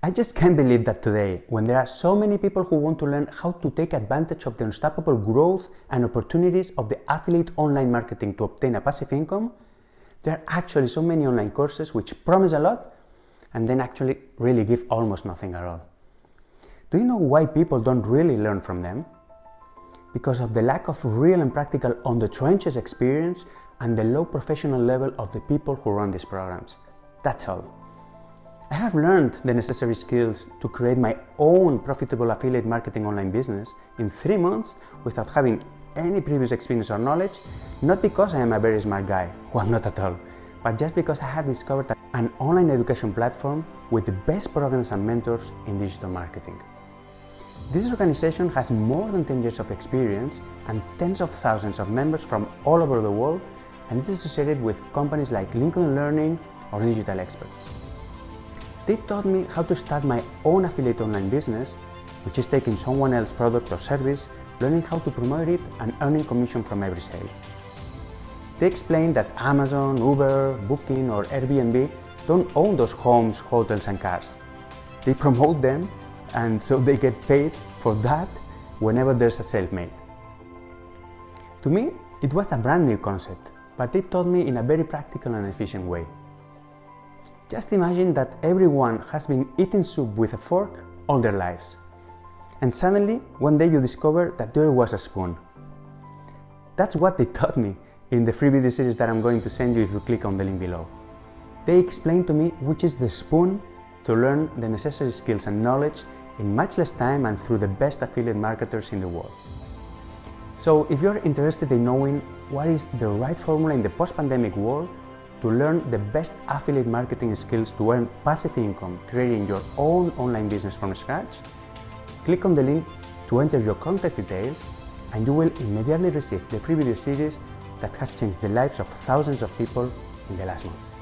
I just can't believe that today, when there are so many people who want to learn how to take advantage of the unstoppable growth and opportunities of the affiliate online marketing to obtain a passive income, there are actually so many online courses which promise a lot and then actually really give almost nothing at all. Do you know why people don't really learn from them? Because of the lack of real and practical on-the-trenches experience and the low professional level of the people who run these programs. That's all. I have learned the necessary skills to create my own profitable affiliate marketing online business in 3 months without having any previous experience or knowledge, not because I am a very smart guy, well, not at all, but just because I have discovered an online education platform with the best programs and mentors in digital marketing. This organization has more than 10 years of experience and tens of thousands of members from all over the world, and is associated with companies like Lincoln Learning or Digital Experts. They taught me how to start my own affiliate online business, which is taking someone else's product or service, learning how to promote it, and earning commission from every sale. They explained that Amazon, Uber, Booking, or Airbnb don't own those homes, hotels, and cars. They promote them, and so they get paid for that whenever there's a sale made. To me, it was a brand new concept, but they taught me in a very practical and efficient way. Just imagine that everyone has been eating soup with a fork all their lives. And suddenly, one day you discover that there was a spoon. That's what they taught me in the free video series that I'm going to send you if you click on the link below. They explained to me which is the spoon to learn the necessary skills and knowledge in much less time and through the best affiliate marketers in the world. So if you're interested in knowing what is the right formula in the post-pandemic world to learn the best affiliate marketing skills to earn passive income creating your own online business from scratch, click on the link to enter your contact details and you will immediately receive the free video series that has changed the lives of thousands of people in the last months.